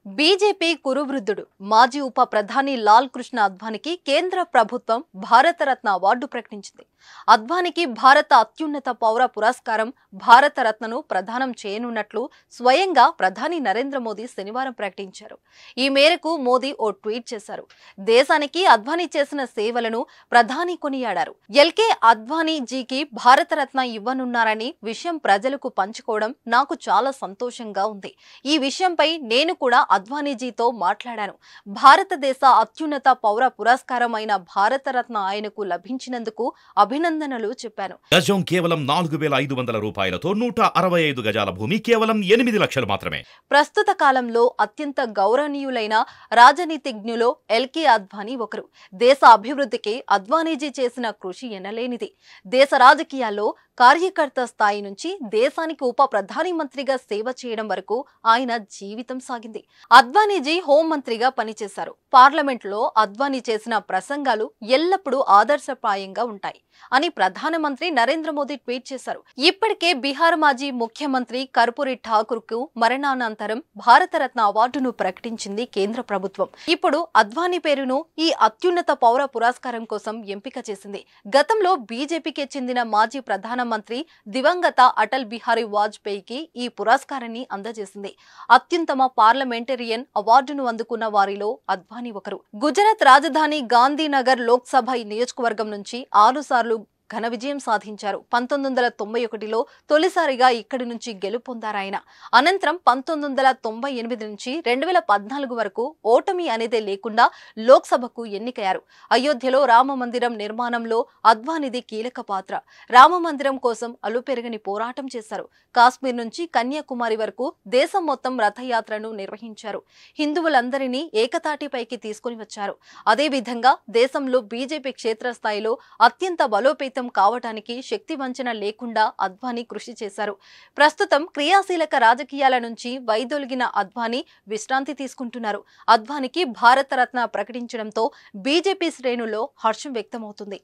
BJP కురువృద్ధుడు మాజీ ఉప ప్రధాని లాల్ కృష్ణ అద్వానీకి కేంద్ర ప్రభుత్వం భారతరత్న అవార్డు ప్రకటించింది. అద్వానీకి భారత అత్యున్నత పౌర పురస్కారం భారతరత్నను ప్రదానం చేయనున్నట్లు స్వయంగా ప్రధాని నరేంద్ర మోదీ శనివారం ప్రకటించారు. ఈ మేరకు మోదీ ఓ ట్వీట్ చేశారు. దేశానికి అద్వానీ చేసిన సేవలను ప్రధాని కొనియాడారు. ఎల్కే అద్వానీ జీకి భారతరత్న ఇవ్వనున్నారని విషయం ప్రజలకు పంచుకోవడం నాకు చాలా సంతోషంగా ఉంది. ఈ విషయంపై నేను కూడా అద్వానీజీతో మాట్లాడాను. భారతదేశ అత్యున్నత పౌర పురస్కారం అయిన భారతరత్న ఆయనకు లభించినందుకు అభినందనలు చెప్పాను. గజం కేవలం 4500 రూపాయలతో 165 గజాల భూమి కేవలం 8 లక్షలు మాత్రమే. ప్రస్తుత కాలంలో అత్యంత గౌరవనీయులైన రాజనీతిజ్ఞులో ఎల్కే అద్వానీ ఒకరు. దేశ అభివృద్ధికి అద్వానీజీ చేసిన కృషి ఎనలేనిది. దేశ రాజకీయాల్లో కార్యకర్త స్థాయి నుంచి దేశానికి ఉప ప్రధాని మంత్రిగా సేవ చేయడం వరకు ఆయన జీవితం సాగింది. అద్వానీజీ హోంమంత్రిగా పనిచేశారు. పార్లమెంట్లో అద్వానీ చేసిన ప్రసంగాలు ఎల్లప్పుడూ ఆదర్శప్రాయంగా ఉంటాయి అని ప్రధానమంత్రి నరేంద్ర మోదీ ట్వీట్ చేశారు. ఇప్పటికే బీహార్ మాజీ ముఖ్యమంత్రి కర్పూరి ఠాకూర్ కు మరణానంతరం భారతరత్న అవార్డును ప్రకటించింది కేంద్ర ప్రభుత్వం. ఇప్పుడు అద్వానీ పేరును ఈ అత్యున్నత పౌర పురస్కారం కోసం ఎంపిక చేసింది. గతంలో బీజేపీకి చెందిన మాజీ ప్రధానమంత్రి దివంగత అటల్ బిహారీ వాజ్పేయికి ఈ పురస్కారాన్ని అందజేసింది. అత్యుత్తమ పార్లమెంటేరియన్ అవార్డును అందుకున్న వారిలో అద్వానీ ఒకరు. గుజరాత్ రాజధాని గాంధీనగర్ లోక్సభ నియోజకవర్గం నుంచి 6 సార్లు ఘన విజయం సాధించారు. 1991లో తొలిసారిగా ఇక్కడి నుంచి గెలుపొందారాయన. అనంతరం 1998 నుంచి 2014 వరకు ఓటమి అనేదే లేకుండా లోక్సభకు ఎన్నికయ్యారు. అయోధ్యలో రామ మందిరం నిర్మాణంలో అద్వానీది కీలక పాత్ర. రామ మందిరం కోసం అలుపెరగని పోరాటం చేశారు. కాశ్మీర్ నుంచి కన్యాకుమారి వరకు దేశం మొత్తం రథయాత్రను నిర్వహించారు. హిందువులందరినీ ఏకతాటిపైకి తీసుకుని వచ్చారు. అదేవిధంగా దేశంలో బీజేపీ క్షేత్రస్థాయిలో అత్యంత బలోపేత కావటానికి శక్తి వంచన లేకుండా అద్వానీ కృషి చేశారు. ప్రస్తుతం క్రియాశీలక రాజకీయాల నుంచి వైదొలిగిన అద్వానీ విశ్రాంతి తీసుకుంటున్నారు. అద్వానీకి భారతరత్న ప్రకటించడంతో బీజేపీ శ్రేణుల్లో హర్షం వ్యక్తమవుతుంది.